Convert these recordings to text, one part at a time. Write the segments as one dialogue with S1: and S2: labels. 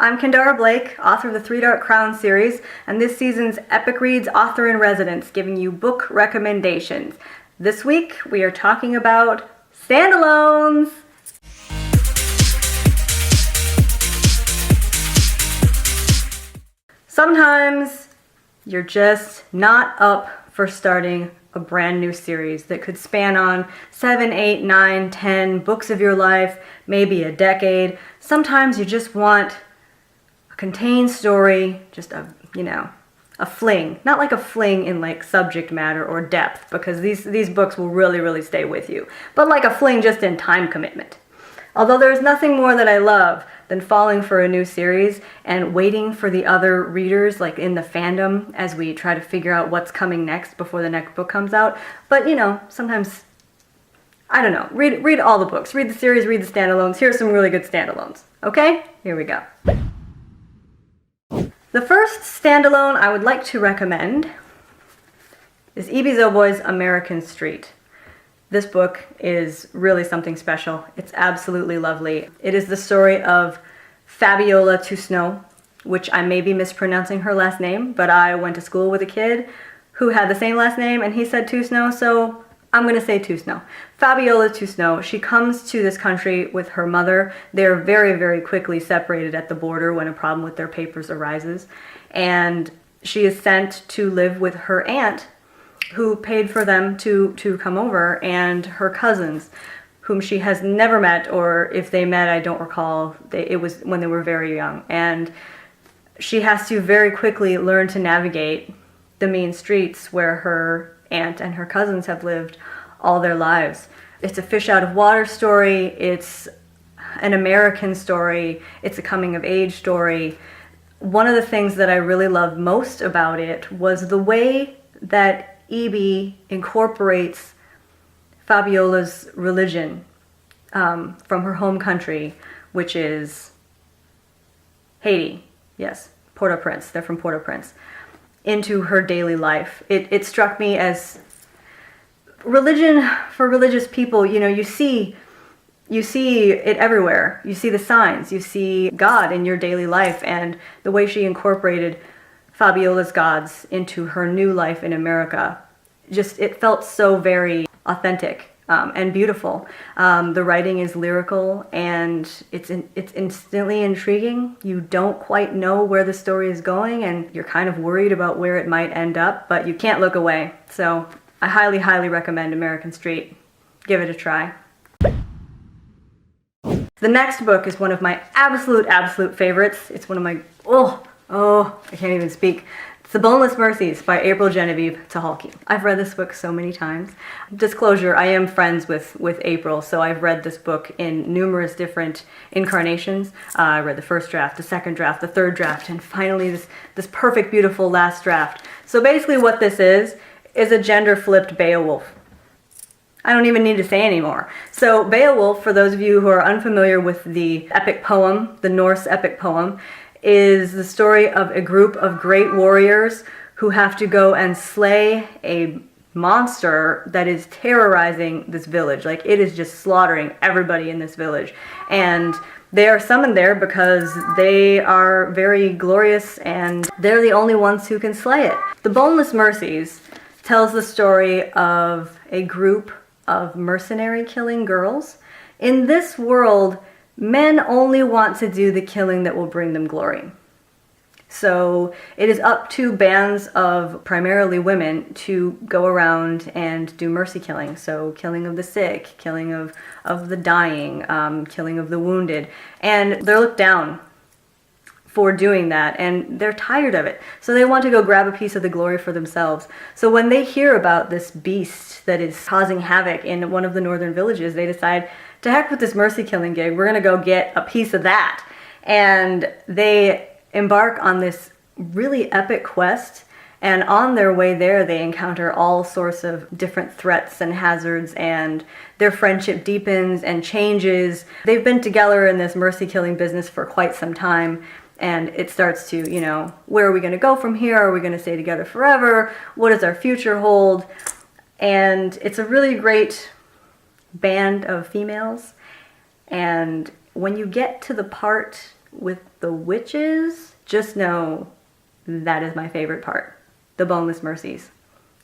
S1: I'm Kendare Blake, author of the Three Dark Crowns series, and this season's Epic Reads author-in-residence, giving you book recommendations. This week, we are talking about standalones! Sometimes you're just not up for starting a brand new series that could span on 7, 8, 9, 10 books of your life, maybe a decade. Sometimes you just want a contained story, just a fling. Not like a fling in like subject matter or depth, because these books will really stay with you, but like a fling just in time commitment. Although there's nothing more that I love than falling for a new series and waiting for the other readers, like in the fandom, as we try to figure out what's coming next before the next book comes out. But sometimes, I don't know, read all the books, read the series, read the standalones. Here's some really good standalones. Okay, here we go. The first standalone I would like to recommend is E.B. Zoboy's American Street. This book is really something special. It's absolutely lovely. It is the story of Fabiola Toussaint, which I may be mispronouncing her last name, but I went to school with a kid who had the same last name and he said Toussaint, so I'm going to say Toussaint. Fabiola Toussaint, she comes to this country with her mother. They're very quickly separated at the border when a problem with their papers arises. And she is sent to live with her aunt, who paid for them to come over, and her cousins, whom she has never met, or if they met, I don't recall. It was when they were very young. And she has to very quickly learn to navigate the mean streets where her aunt and her cousins have lived all their lives. It's a fish out of water story. It's an American story. It's a coming of age story. One of the things that I really loved most about it was the way that E.B. incorporates Fabiola's religion from her home country, which is Haiti. Yes, Port-au-Prince. They're from Port-au-Prince. Into her daily life. It struck me as religion for religious people. You see it everywhere. You see the signs. You see God in your daily life, and the way she incorporated Fabiola's gods into her new life in America. It felt so very authentic and beautiful. The writing is lyrical and it's instantly intriguing. You don't quite know where the story is going and you're kind of worried about where it might end up, but you can't look away. So I highly recommend American Street. Give it a try. The next book is one of my absolute favorites. It's one of my, I can't even speak. It's The Boneless Mercies by April Genevieve Tahalki. I've read this book so many times. Disclosure, I am friends with April, so I've read this book in numerous different incarnations. I read the first draft, the second draft, the third draft, and finally this perfect, beautiful last draft. So basically what this is a gender-flipped Beowulf. I don't even need to say anymore. So Beowulf, for those of you who are unfamiliar with the epic poem, the Norse epic poem, is the story of a group of great warriors who have to go and slay a monster that is terrorizing this village. Like, it is just slaughtering everybody in this village. And they are summoned there because they are very glorious and they're the only ones who can slay it. The Boneless Mercies tells the story of a group of mercenary killing girls. In this world, men only want to do the killing that will bring them glory. So it is up to bands of primarily women to go around and do mercy killing. So killing of the sick, killing of the dying, killing of the wounded. And they're looked down for doing that, and they're tired of it. So they want to go grab a piece of the glory for themselves. So when they hear about this beast that is causing havoc in one of the northern villages, they decide, to heck with this mercy killing gig, we're gonna go get a piece of that. And they embark on this really epic quest, and on their way there they encounter all sorts of different threats and hazards, and their friendship deepens and changes. They've been together in this mercy killing business for quite some time, and it starts to, where are we gonna go from here? Are we gonna stay together forever? What does our future hold? And it's a really great band of females, and when you get to the part with the witches, just know that is my favorite part. The Boneless Mercies.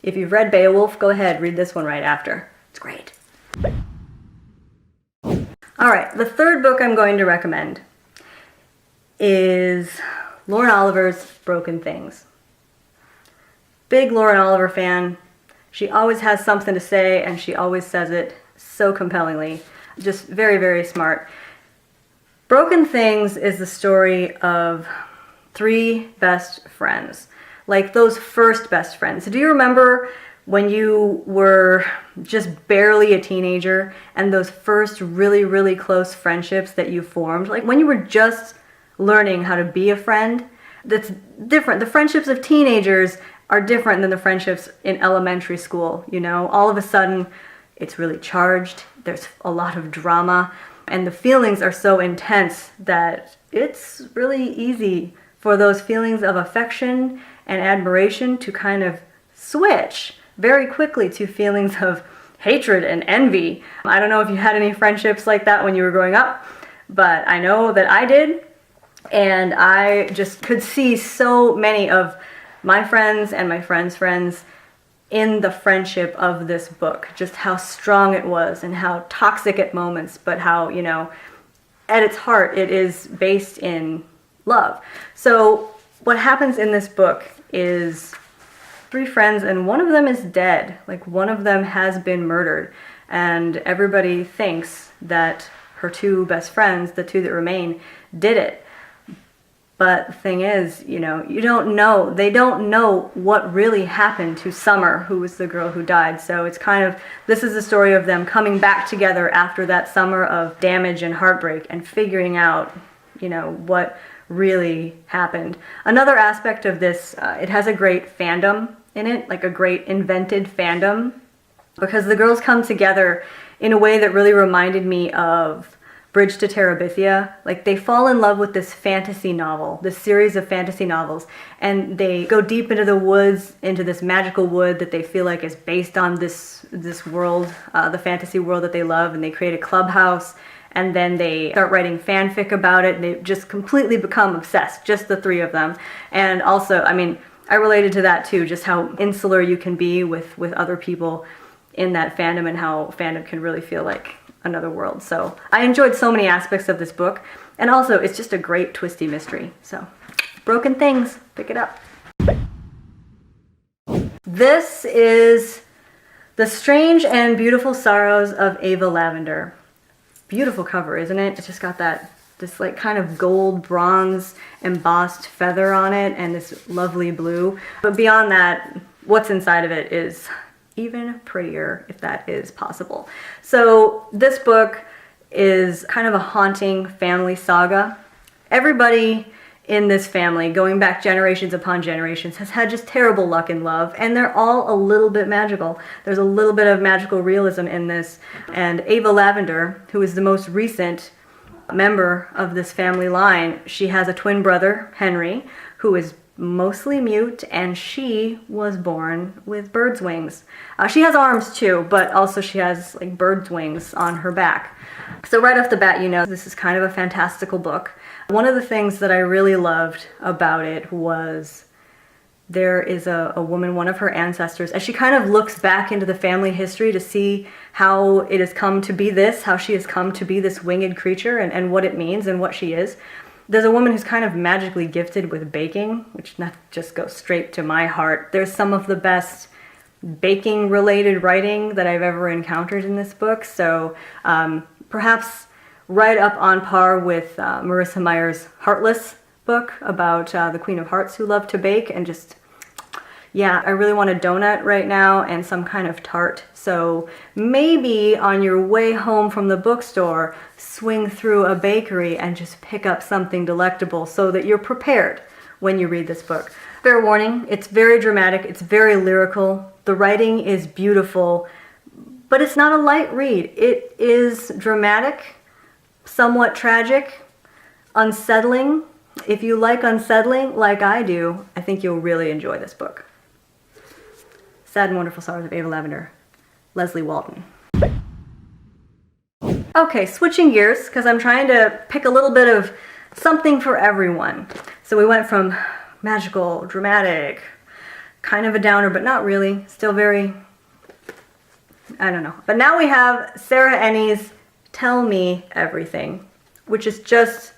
S1: If you've read Beowulf, go ahead, read this one right after. It's great. Alright, the third book I'm going to recommend is Lauren Oliver's Broken Things. Big Lauren Oliver fan. She always has something to say, and she always says it so compellingly. Just very, very smart. Broken Things is the story of three best friends. Like those first best friends. Do you remember when you were just barely a teenager and those first really, really close friendships that you formed? Like when you were just learning how to be a friend? That's different. The friendships of teenagers are different than the friendships in elementary school, you know? All of a sudden, it's really charged. There's a lot of drama. And the feelings are so intense that it's really easy for those feelings of affection and admiration to kind of switch very quickly to feelings of hatred and envy. I don't know if you had any friendships like that when you were growing up, but I know that I did, and I just could see so many of my friends and my friends' friends in the friendship of this book, just how strong it was and how toxic at moments, but how, you know, at its heart it is based in love. So what happens in this book is three friends, and one of them is dead. Like one of them has been murdered, and everybody thinks that her two best friends, the two that remain, did it. But the thing is, you know, they don't know what really happened to Summer, who was the girl who died. So it's kind of, this is the story of them coming back together after that summer of damage and heartbreak and figuring out, you know, what really happened. Another aspect of this, it has a great fandom in it, like a great invented fandom, because the girls come together in a way that really reminded me of Bridge to Terabithia. Like they fall in love with this fantasy novel, this series of fantasy novels, and they go deep into the woods, into this magical wood that they feel like is based on this world, the fantasy world that they love, and they create a clubhouse, and then they start writing fanfic about it, and they just completely become obsessed, just the three of them. And also, I mean, I related to that too, just how insular you can be with other people in that fandom, and how fandom can really feel like another world. So I enjoyed so many aspects of this book, and also it's just a great twisty mystery. So Broken Things, pick it up. This is The Strange and Beautiful Sorrows of Ava Lavender. Beautiful cover, isn't it? It's just got this like kind of gold bronze embossed feather on it and this lovely blue. But beyond that, what's inside of it is even prettier, if that is possible. So this book is kind of a haunting family saga. Everybody in this family, going back generations upon generations, has had just terrible luck in love, and they're all a little bit magical. There's a little bit of magical realism in this, and Ava Lavender, who is the most recent member of this family line, she has a twin brother, Henry, who is mostly mute, and she was born with bird's wings. She has arms too, but also she has like bird's wings on her back. So right off the bat, you know, this is kind of a fantastical book. One of the things that I really loved about it was there is a woman, one of her ancestors, as she kind of looks back into the family history to see how it has come to be this, how she has come to be this winged creature, and what it means and what she is. There's a woman who's kind of magically gifted with baking, which not just goes straight to my heart. There's some of the best baking-related writing that I've ever encountered in this book, so perhaps right up on par with Marissa Meyer's Heartless book about the Queen of Hearts who loved to bake, and just, yeah, I really want a donut right now and some kind of tart. So maybe on your way home from the bookstore, swing through a bakery and just pick up something delectable so that you're prepared when you read this book. Fair warning, it's very dramatic, it's very lyrical, the writing is beautiful, but it's not a light read. It is dramatic, somewhat tragic, unsettling. If you like unsettling, like I do, I think you'll really enjoy this book. Sad and Wonderful Sorrows of Ava Lavender, Leslie Walton. Okay, switching gears, because I'm trying to pick a little bit of something for everyone. So we went from magical, dramatic, kind of a downer, but not really, still very, I don't know. But now we have Sarah Ennie's Tell Me Everything, which is just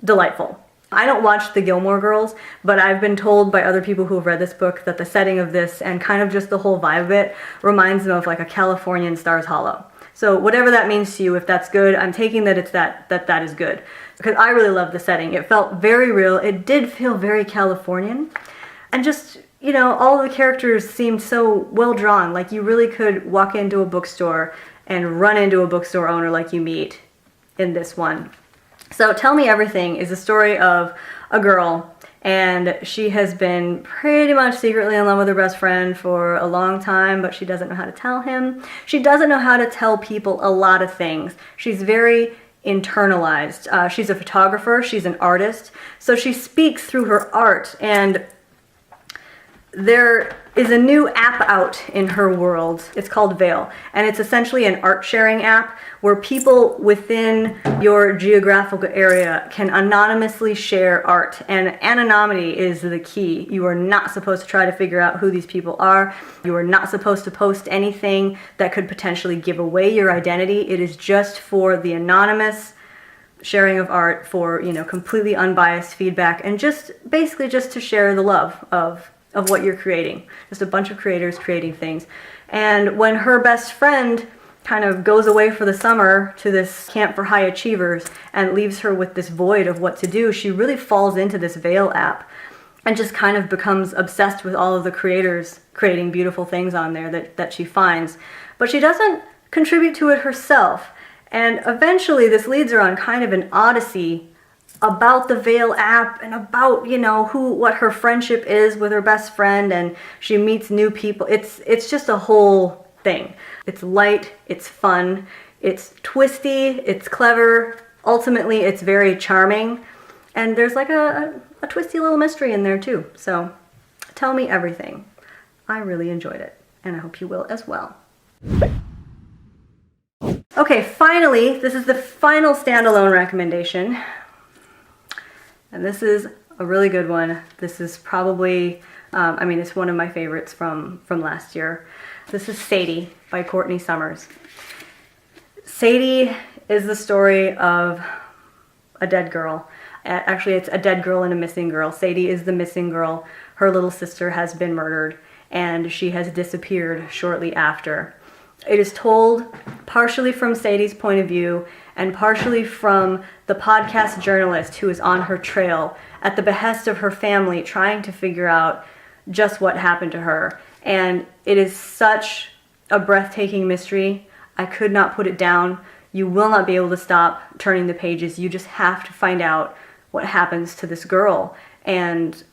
S1: delightful. I don't watch the Gilmore Girls, but I've been told by other people who have read this book that the setting of this and kind of just the whole vibe of it reminds them of like a Californian Stars Hollow. So whatever that means to you, if that's good, I'm taking that it's that is good. Because I really love the setting. It felt very real. It did feel very Californian. And just, you know, all the characters seemed so well drawn. Like you really could walk into a bookstore and run into a bookstore owner like you meet in this one. So Tell Me Everything is a story of a girl, and she has been pretty much secretly in love with her best friend for a long time, but she doesn't know how to tell him. She doesn't know how to tell people a lot of things. She's very internalized. She's a photographer, she's an artist, so she speaks through her art, and there is a new app out in her world. It's called Veil, and it's essentially an art sharing app where people within your geographical area can anonymously share art, and anonymity is the key. You are not supposed to try to figure out who these people are. You are not supposed to post anything that could potentially give away your identity. It is just for the anonymous sharing of art, for, you know, completely unbiased feedback, and just basically just to share the love of what you're creating. Just a bunch of creators creating things. And when her best friend kind of goes away for the summer to this camp for high achievers and leaves her with this void of what to do, she really falls into this Veil app and just kind of becomes obsessed with all of the creators creating beautiful things on there that she finds. But she doesn't contribute to it herself. And eventually this leads her on kind of an odyssey about the Veil app and about, you know, what her friendship is with her best friend, and she meets new people. It's just a whole thing. It's light, it's fun, it's twisty, it's clever. Ultimately, it's very charming, and there's like a twisty little mystery in there too. So, Tell Me Everything. I really enjoyed it, and I hope you will as well. Okay, finally, this is the final standalone recommendation. And this is a really good one. This is probably, it's one of my favorites from last year. This is Sadie by Courtney Summers. Sadie is the story of a dead girl. Actually, it's a dead girl and a missing girl. Sadie is the missing girl. Her little sister has been murdered, and she has disappeared shortly after. It is told partially from Sadie's point of view and partially from the podcast journalist who is on her trail at the behest of her family, trying to figure out just what happened to her. And it is such a breathtaking mystery. I could not put it down. You will not be able to stop turning the pages. You just have to find out what happens to this girl. And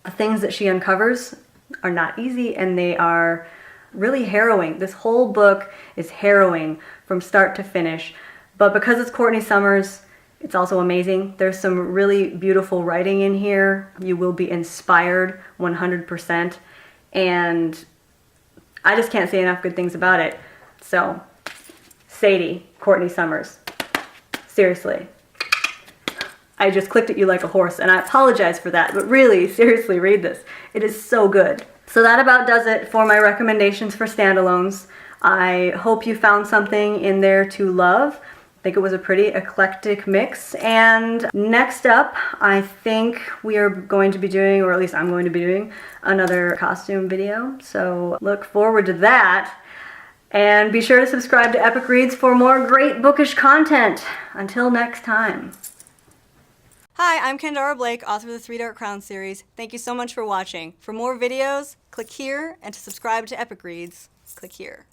S1: the things that she uncovers are not easy, and they are really harrowing. This whole book is harrowing from start to finish. But because it's Courtney Summers, it's also amazing. There's some really beautiful writing in here. You will be inspired 100%. And I just can't say enough good things about it. So, Sadie, Courtney Summers. Seriously. I just clicked at you like a horse, and I apologize for that, but really, seriously, read this. It is so good. So that about does it for my recommendations for standalones. I hope you found something in there to love. I think it was a pretty eclectic mix. And next up, I think we are going to be doing, or at least I'm going to be doing, another costume video. So look forward to that. And be sure to subscribe to Epic Reads for more great bookish content. Until next time. Hi, I'm Kendare Blake, author of the Three Dark Crowns series. Thank you so much for watching. For more videos, click here, and to subscribe to Epic Reads, click here.